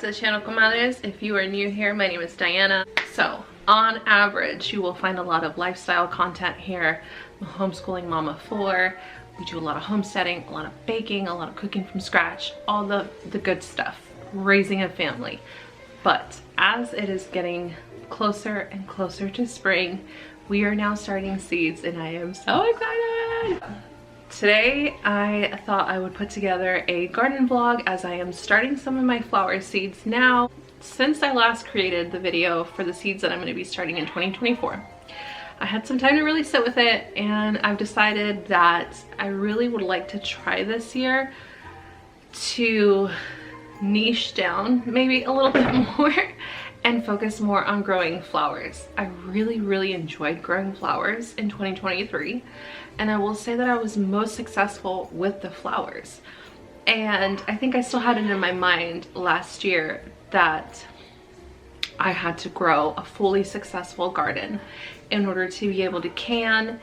to the channel, comadres. If you are new here, my name is Diana. So on average, you will find a lot of lifestyle content here. I'm a homeschooling mom of 4. We do a lot of homesteading, a lot of baking, a lot of cooking from scratch, all the good stuff, raising a family. But as it is getting closer and closer to spring, we are now starting seeds and I am so excited. Today I thought I would put together a garden vlog as I am starting some of my flower seeds now. Since I last created the video for the seeds that I'm going to be starting in 2024, I had some time to really sit with it, and I've decided that I really would like to try this year to niche down maybe a little bit more and focus more on growing flowers. I really enjoyed growing flowers in 2023, and I will say that I was most successful with the flowers. And I think I still had it in my mind last year that I had to grow a fully successful garden in order to be able to can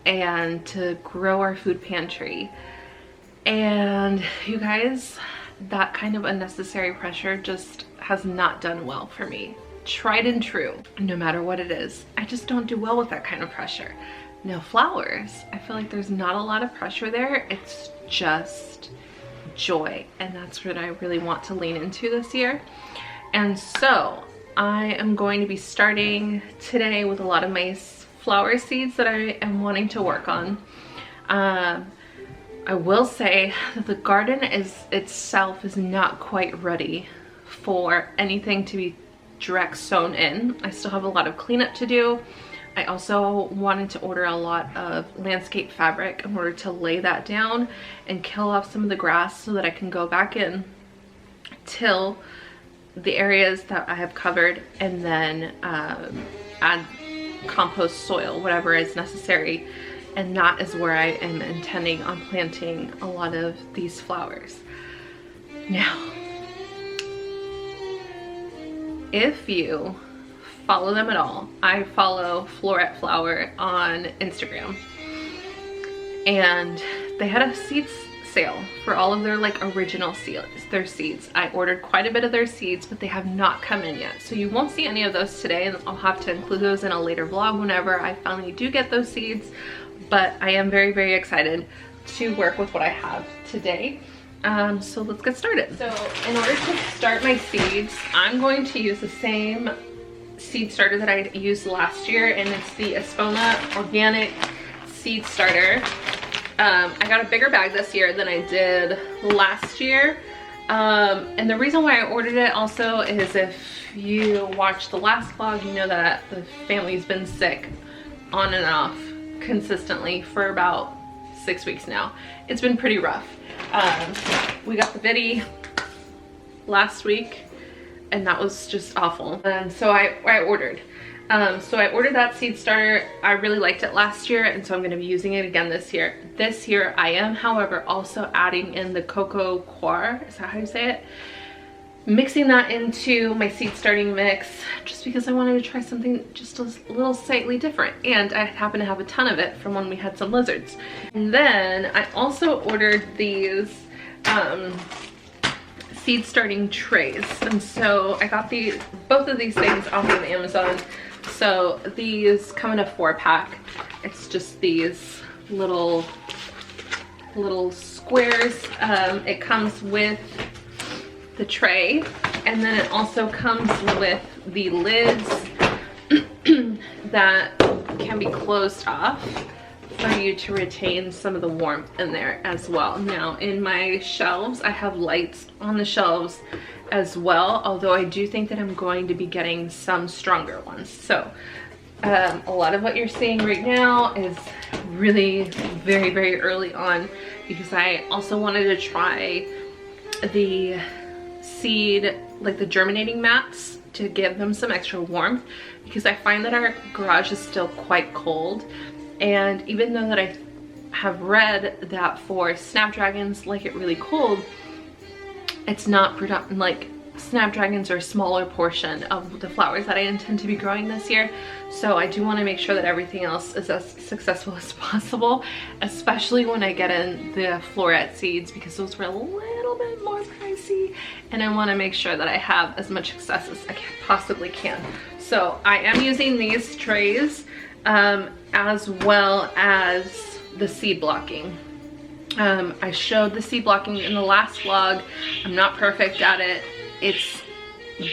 and to grow our food pantry. And you guys, that kind of unnecessary pressure just has not done well for me. Tried and true, no matter what it is. I just don't do well with that kind of pressure. Now flowers, I feel like there's not a lot of pressure there. It's just joy, and that's what I really want to lean into this year. And so I am going to be starting today with a lot of my flower seeds that I am wanting to work on. I will say that the garden itself is not quite ready for anything to be direct sown in. I still have a lot of cleanup to do. I also wanted to order a lot of landscape fabric in order to lay that down and kill off some of the grass so that I can go back in, till the areas that I have covered, and then add compost soil, whatever is necessary. And that is where I am intending on planting a lot of these flowers. Now, if you follow them at all, I follow Floret Flower on Instagram, and they had a seeds sale for all of their like original seeds, their seeds. I ordered quite a bit of their seeds, but they have not come in yet, so you won't see any of those today, and I'll have to include those in a later vlog whenever I finally do get those seeds. But I am very excited to work with what I have today. So let's get started. So in order to start my seeds, I'm going to use the same seed starter that I used last year, and it's the Espona Organic Seed Starter. I got a bigger bag this year than I did last year. And the reason why I ordered it also is, if you watched the last vlog, you know that the family's been sick on and off consistently for about 6 weeks now. It's been pretty rough. We got the Biddy last week, and that was just awful. And so I ordered. So I ordered that seed starter. I really liked it last year, and so I'm going to be using it again this year. This year I am, however, also adding in the Coco Coir. Is that how you say it? Mixing that into my seed starting mix, just because I wanted to try something just a little slightly different, and I happen to have a ton of it from when we had some lizards. And then I also ordered these seed starting trays, and so I got both of these things off of Amazon. So these come in a 4-pack. It's just these little squares. It comes with the tray, and then it also comes with the lids that can be closed off for you to retain some of the warmth in there as well. Now in my shelves, I have lights on the shelves as well, although I do think that I'm going to be getting some stronger ones. So a lot of what you're seeing right now is really very early on, because I also wanted to try the seed, like the germinating mats, to give them some extra warmth, because I find that our garage is still quite cold. And even though that I have read that for snapdragons like it really cold, it's not like snapdragons are a smaller portion of the flowers that I intend to be growing this year. So I do want to make sure that everything else is as successful as possible, especially when I get in the floret seeds, because those were a little bit more pricey, and I want to make sure that I have as much success as I possibly can. So I am using these trays as well as the seed blocking. I showed the seed blocking in the last vlog. I'm not perfect at it. It's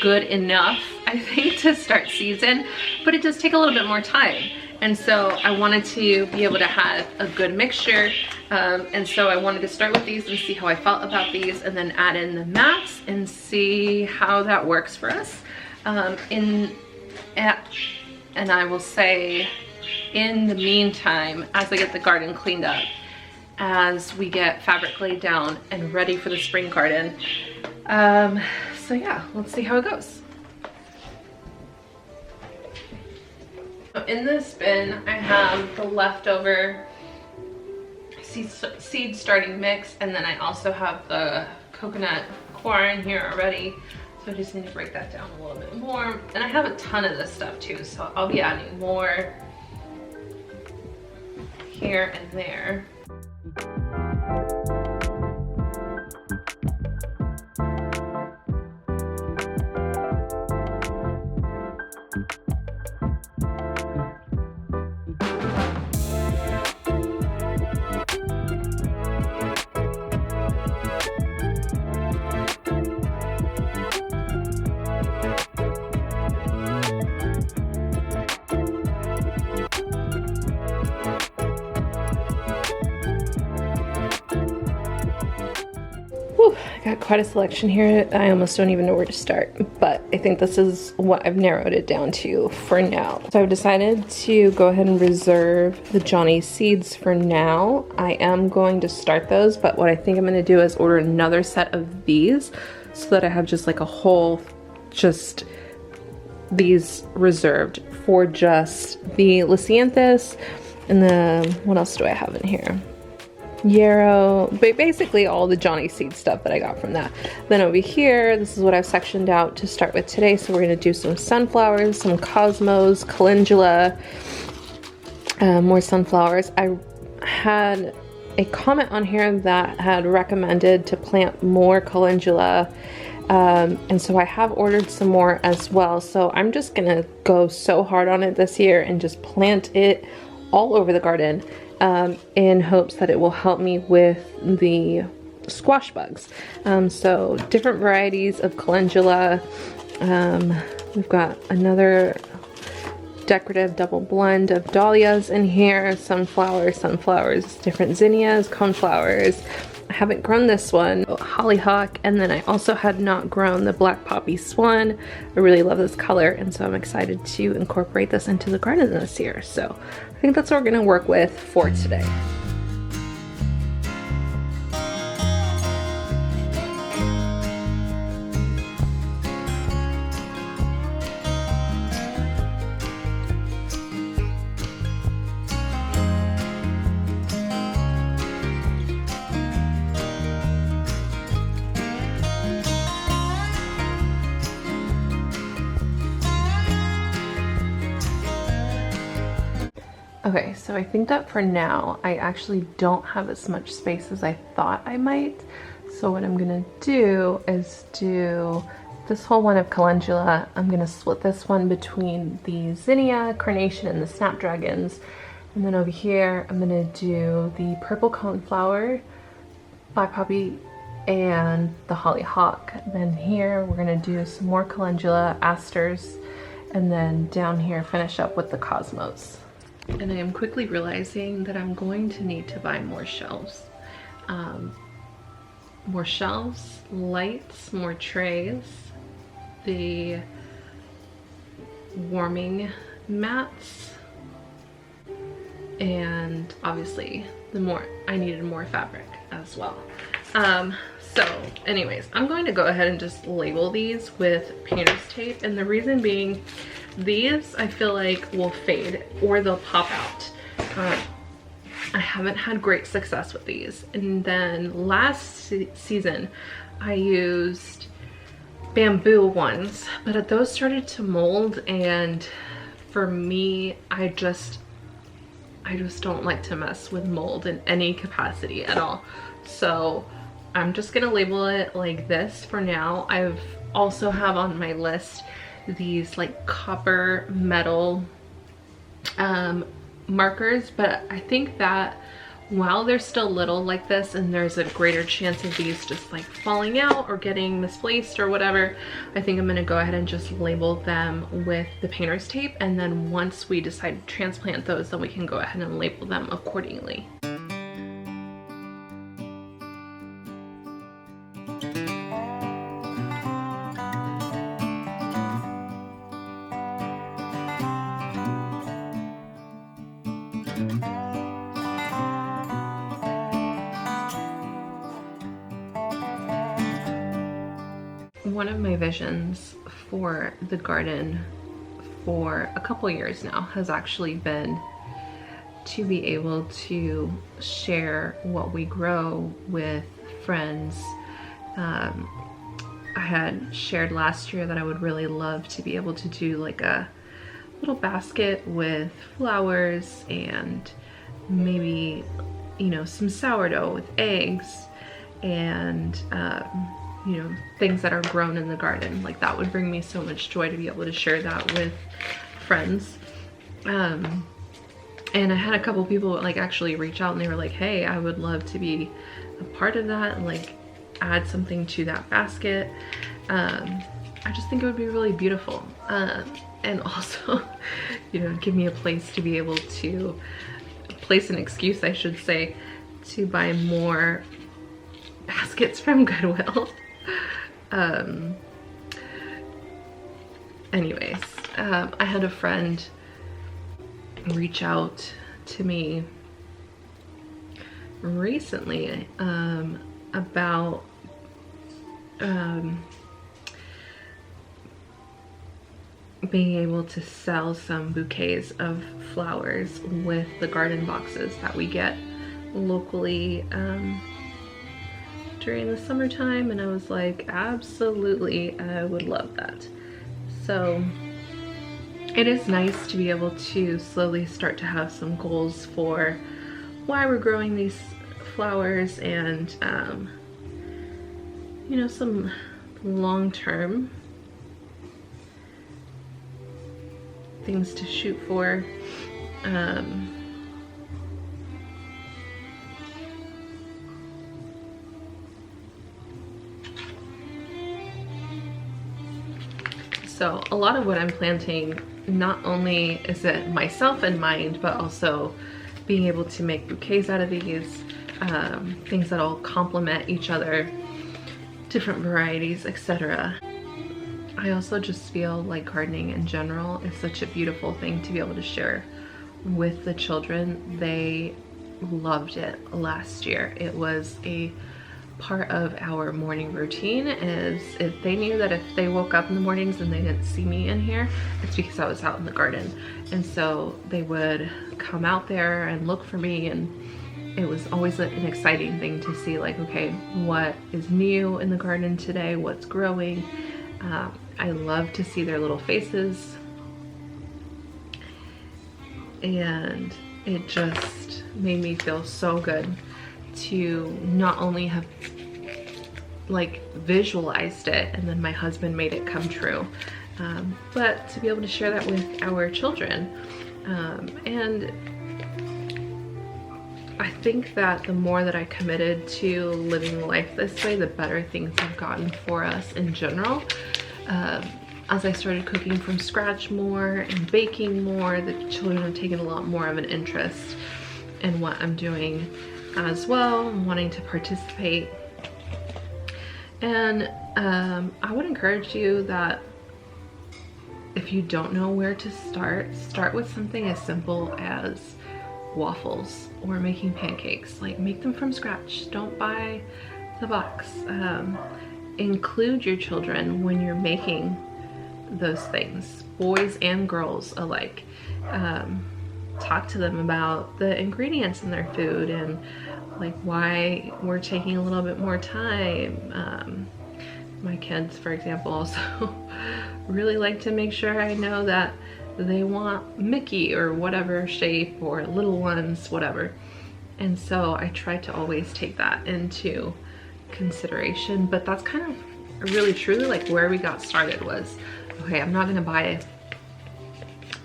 good enough, I think, to start seeds in, but it does take a little bit more time. And so I wanted to be able to have a good mixture. And so I wanted to start with these and see how I felt about these, and then add in the mats and see how that works for us. And I will say, in the meantime, as I get the garden cleaned up, as we get fabric laid down and ready for the spring garden. So yeah, let's see how it goes. In this bin, I have the leftover seed starting mix, and then I also have the coconut corn here already. So I just need to break that down a little bit more. And I have a ton of this stuff too, so I'll be adding more here and there. Got quite a selection here. I almost don't even know where to start, but I think this is what I've narrowed it down to for now. So I've decided to go ahead and reserve the Johnny seeds for now. I am going to start those, but what I think I'm going to do is order another set of these so that I have just like a whole, just these reserved for just the Lisianthus and the, what else do I have in here? Yarrow, but basically all the Johnny seed stuff that I got from that. Then over here, this is what I've sectioned out to start with today. So we're gonna do some sunflowers, some cosmos, calendula, more sunflowers. I had a comment on here that had recommended to plant more calendula, and so I have ordered some more as well. So I'm just gonna go so hard on it this year and just plant it all over the garden. In hopes that it will help me with the squash bugs. So different varieties of calendula. We've got another decorative double blend of dahlias in here, sunflowers, different zinnias, coneflowers. I haven't grown this one, hollyhock, and then I also had not grown the black poppy swan. I really love this color, and so I'm excited to incorporate this into the garden this year. So I think that's what we're gonna work with for today. Okay, so I think that for now, I actually don't have as much space as I thought I might. So what I'm gonna do is do this whole one of calendula. I'm gonna split this one between the zinnia, carnation, and the snapdragons. And then over here, I'm gonna do the purple coneflower, black poppy, and the hollyhock. Then here, we're gonna do some more calendula, asters, and then down here, finish up with the cosmos. And I am quickly realizing that I'm going to need to buy more shelves. More shelves, lights, more trays, the warming mats, and obviously I needed more fabric as well. So anyways, I'm going to go ahead and just label these with painter's tape, and the reason being, these I feel like will fade or they'll pop out. I haven't had great success with these. And then last season I used bamboo ones, but those started to mold, and for me, I just don't like to mess with mold in any capacity at all. So I'm just gonna label it like this for now. I've also have on my list these like copper metal markers, but I think that while they're still little like this and there's a greater chance of these just like falling out or getting misplaced or whatever, I think I'm gonna go ahead and just label them with the painter's tape, and then once we decide to transplant those, then we can go ahead and label them accordingly. One of my visions for the garden for a couple years now has actually been to be able to share what we grow with friends. I had shared last year that I would really love to be able to do like a little basket with flowers and maybe, you know, some sourdough with eggs and you know, things that are grown in the garden. Like that would bring me so much joy to be able to share that with friends. And I had a couple people like actually reach out and they were like, hey, I would love to be a part of that and like add something to that basket. I just think it would be really beautiful. And also, you know, give me a place to be able to place an excuse, I should say, to buy more baskets from Goodwill. Anyways, I had a friend reach out to me recently about being able to sell some bouquets of flowers with the garden boxes that we get locally during the summertime, and I was like, absolutely, I would love that. So it is nice to be able to slowly start to have some goals for why we're growing these flowers and you know, some long-term things to shoot for. So a lot of what I'm planting, not only is it myself in mind, but also being able to make bouquets out of these, things that'll complement each other, different varieties, etc. I also just feel like gardening in general is such a beautiful thing to be able to share with the children. They loved it last year. It was a part of our morning routine. Is if they knew that if they woke up in the mornings and they didn't see me in here, it's because I was out in the garden. And so they would come out there and look for me, and it was always an exciting thing to see, like, okay, what is new in the garden today, what's growing. I love to see their little faces, and it just made me feel so good to not only have like visualized it and then my husband made it come true, but to be able to share that with our children. And I think that the more that I committed to living life this way, the better things have gotten for us in general. As I started cooking from scratch more and baking more, the children have taken a lot more of an interest in what I'm doing as well, wanting to participate. And I would encourage you that if you don't know where to start with something as simple as waffles or making pancakes. Like, make them from scratch. Don't buy the box. Include your children when you're making those things, boys and girls alike. Talk to them about the ingredients in their food and like why we're taking a little bit more time. My kids, for example, also really like to make sure I know that they want Mickey or whatever shape, or little ones, whatever. And so I try to always take that into consideration, but that's kind of really truly like where we got started was, okay, I'm not gonna buy a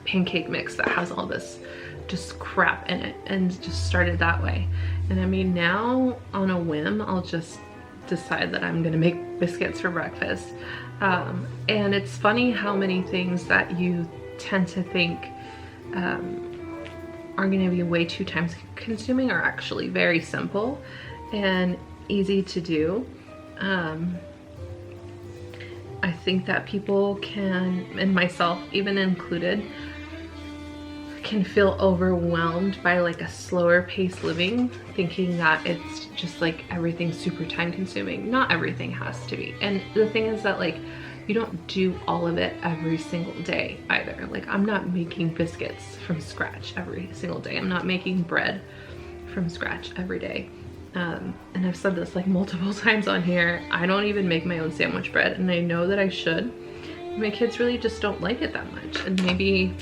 pancake mix that has all this just crap in it, and just started that way. And I mean, now on a whim, I'll just decide that I'm gonna make biscuits for breakfast. And it's funny how many things that you tend to think are gonna be way too time consuming are actually very simple and easy to do. I think that people can, and myself even included, can feel overwhelmed by like a slower paced living, thinking that it's just like everything's super time consuming. Not everything has to be. And the thing is that like you don't do all of it every single day either. Like I'm not making biscuits from scratch every single day. I'm not making bread from scratch every day. And I've said this like multiple times on here, I don't even make my own sandwich bread, and I know that I should. My kids really just don't like it that much, and maybe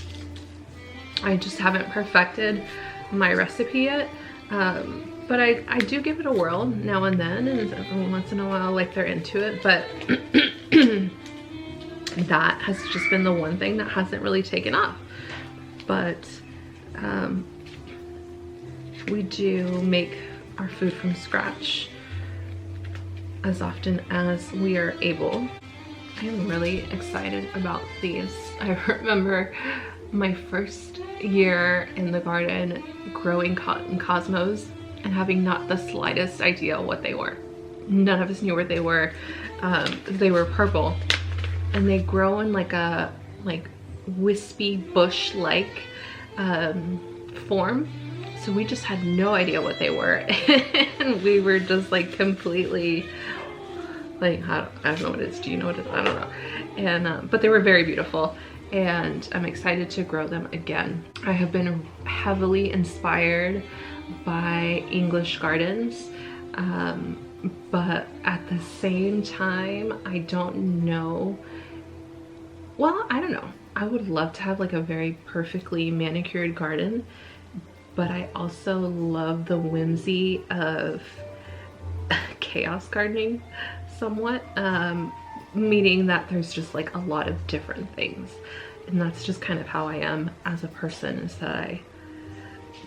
I just haven't perfected my recipe yet. But I do give it a whirl now and then, and every once in a while like they're into it, but that has just been the one thing that hasn't really taken off. But we do make our food from scratch as often as we are able. I'm really excited about these. I remember my first year in the garden growing cotton cosmos and having not the slightest idea what they were. None of us knew what they were. They were purple, and they grow in like a wispy bush-like form. So we just had no idea what they were, and we were just like completely like, I don't know what it is. Do you know what it is? I don't know. And but they were very beautiful, and I'm excited to grow them again. I have been heavily inspired by English gardens, but at the same time, I don't know. Well, I don't know. I would love to have like a very perfectly manicured garden, but I also love the whimsy of chaos gardening somewhat, meaning that there's just like a lot of different things. And that's just kind of how I am as a person, is that I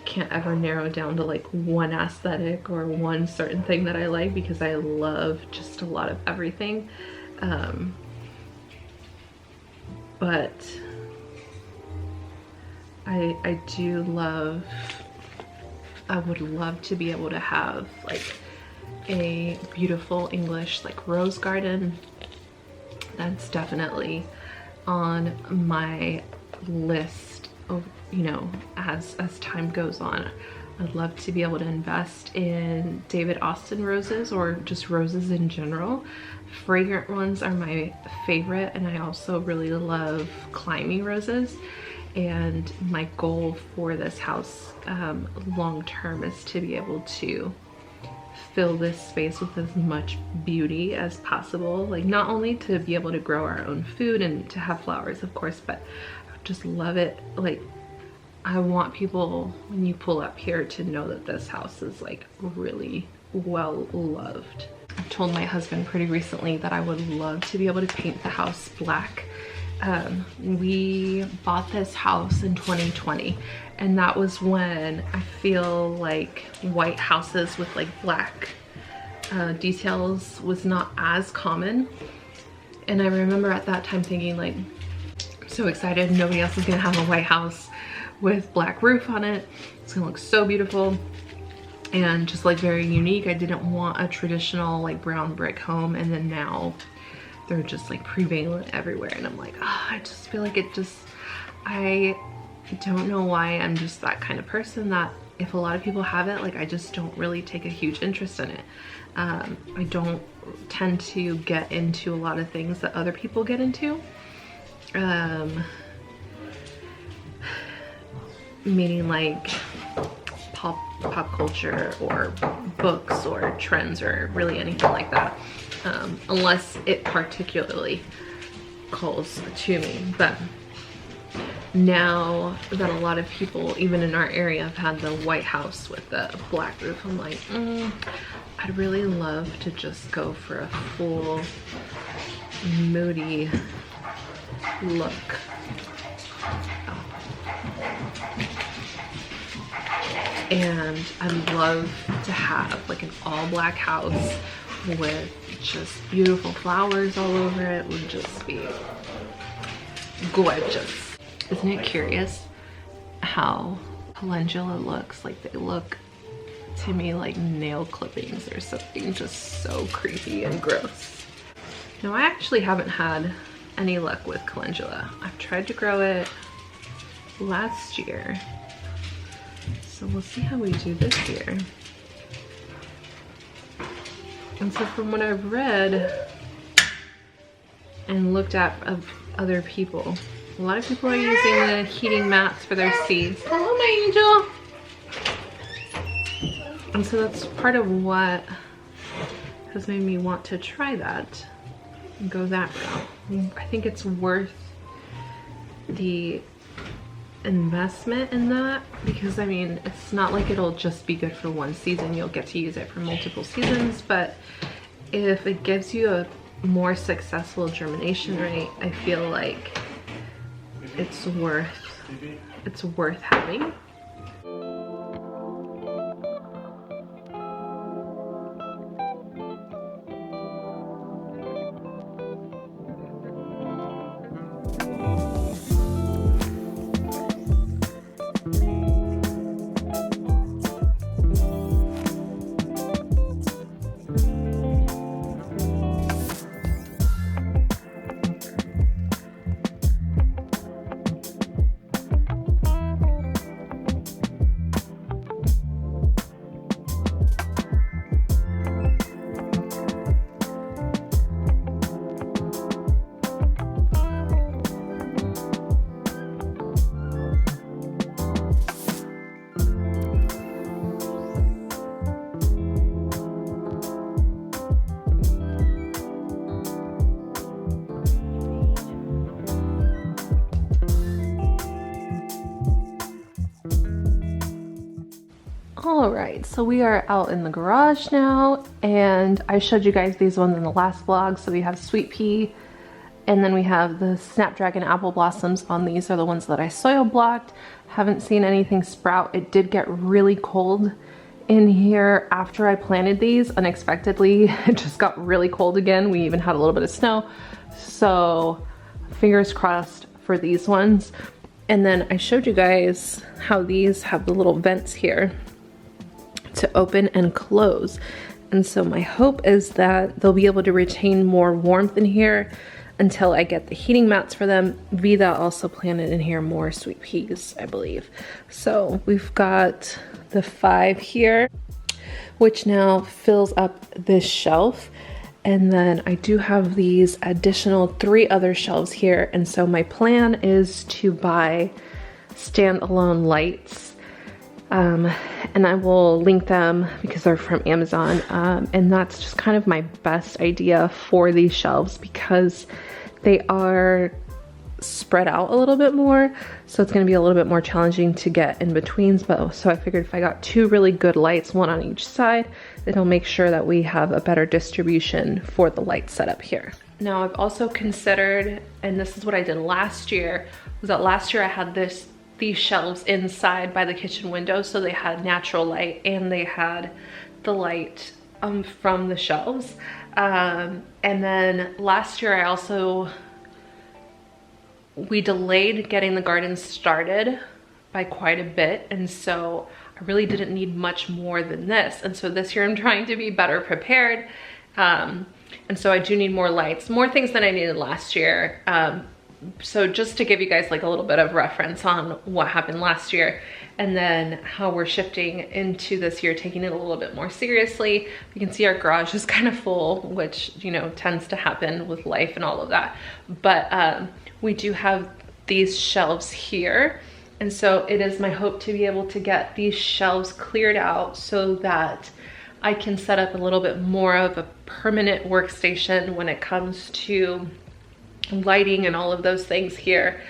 can't ever narrow down to like one aesthetic or one certain thing that I like, because I love just a lot of everything. But I do love, I would love to be able to have like a beautiful English like rose garden. That's definitely on my list of, you know, as time goes on. I'd love to be able to invest in David Austin roses, or just roses in general. Fragrant ones are my favorite, and I also really love climby roses. And my goal for this house long term is to be able to fill this space with as much beauty as possible. Like, not only to be able to grow our own food and to have flowers, of course, but I just love it. Like, I want people, when you pull up here, to know that this house is like really well loved. I told my husband pretty recently that I would love to be able to paint the house black. We bought this house in 2020, and that was when I feel like white houses with like black details was not as common. And I remember at that time thinking like, I'm so excited, nobody else is gonna have a white house with black roof on it. It's gonna look so beautiful and just like very unique. I didn't want a traditional like brown brick home, and then now they're just like prevalent everywhere, and I'm like, oh, I just feel like it just, I don't know why I'm just that kind of person that if a lot of people have it, like I just don't really take a huge interest in it. I don't tend to get into a lot of things that other people get into. Meaning like pop culture or books or trends or really anything like that, unless it particularly calls to me. But now that a lot of people, even in our area, have had the white house with the black roof, I'm like, I'd really love to just go for a full moody look. And I'd love to have like an all black house with just beautiful flowers all over it. Would just be gorgeous. Isn't it curious how calendula looks? Like they look to me like nail clippings or something, just so creepy and gross. Now I actually haven't had any luck with calendula. I've tried to grow it last year, so we'll see how we do this year. And so from what I've read and looked at of other people, a lot of people are using the heating mats for their seeds. Hello, my angel. And so that's part of what has made me want to try that and go that route. I think it's worth the investment in that, because I mean, it's not like it'll just be good for one season. You'll get to use it for multiple seasons, but if it gives you a more successful germination rate, I feel like it's worth having. Alright, so we are out in the garage now, and I showed you guys these ones in the last vlog. So we have sweet pea, and then we have the snapdragon apple blossoms on these are the ones that I soil blocked. Haven't seen anything sprout. It did get really cold in here after I planted these unexpectedly. It just got really cold again. We even had a little bit of snow, so fingers crossed for these ones. And then I showed you guys how these have the little vents here to open and close, and so my hope is that they'll be able to retain more warmth in here until I get the heating mats for them. Vida also planted in here more sweet peas, I believe. So we've got the 5 here, which now fills up this shelf, and then I do have these additional 3 other shelves here. And so my plan is to buy standalone lights, and I will link them because they're from Amazon, and that's just kind of my best idea for these shelves because they are spread out a little bit more, so it's going to be a little bit more challenging to get in betweens. But so I figured if I got 2 really good lights, one on each side, it'll make sure that we have a better distribution for the light setup here. Now I've also considered, and this is what I did last year, was that last year I had these shelves inside by the kitchen window, so they had natural light and they had the light from the shelves. And then last year we delayed getting the garden started by quite a bit, and so I really didn't need much more than this. And so this year I'm trying to be better prepared, and so I do need more lights, more things than I needed last year. So just to give you guys like a little bit of reference on what happened last year and then how we're shifting into this year, taking it a little bit more seriously. You can see our garage is kind of full, which, you know, tends to happen with life and all of that. But we do have these shelves here. And so it is my hope to be able to get these shelves cleared out so that I can set up a little bit more of a permanent workstation when it comes to lighting and all of those things here.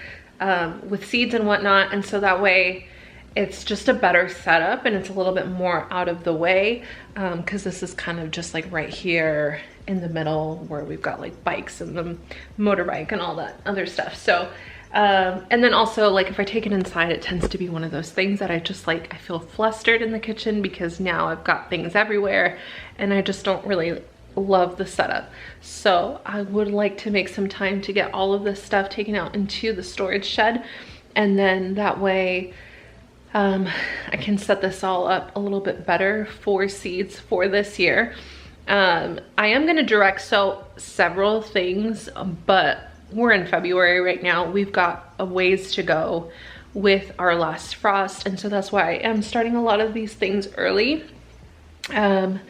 with seeds and whatnot. And so that way it's just a better setup and it's a little bit more out of the way, because this is kind of just like right here in the middle where we've got like bikes and the motorbike and all that other stuff. So and then also, like, if I take it inside, it tends to be one of those things that I just like, I feel flustered in the kitchen because now I've got things everywhere and I just don't really love the setup. So I would like to make some time to get all of this stuff taken out into the storage shed, and then that way I can set this all up a little bit better for seeds for this year. I am going to direct sow several things, but we're in February right now. We've got a ways to go with our last frost, and so that's why I am starting a lot of these things early. And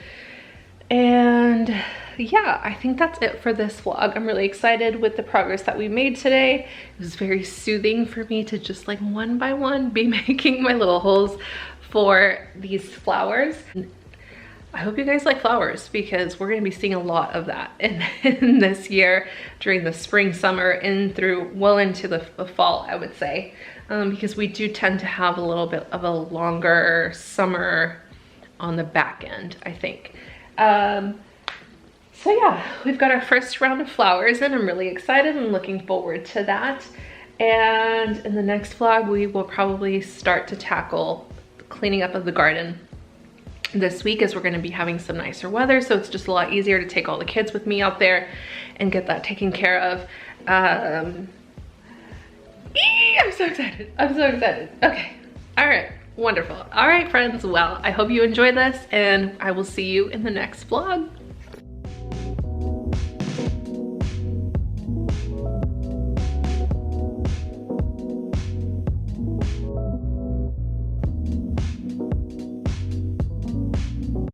yeah, I think that's it for this vlog. I'm really excited with the progress that we made today. It was very soothing for me to just like one by one be making my little holes for these flowers. I hope you guys like flowers, because we're gonna be seeing a lot of that in this year during the spring, summer, and through well into the fall, I would say, because we do tend to have a little bit of a longer summer on the back end, I think. So yeah, we've got our first round of flowers and I'm really excited and looking forward to that. And in the next vlog, we will probably start to tackle cleaning up of the garden this week, as we're going to be having some nicer weather, so it's just a lot easier to take all the kids with me out there and get that taken care of. I'm so excited. I'm so excited. Okay. All right. Wonderful. All right, friends. Well, I hope you enjoyed this, and I will see you in the next vlog.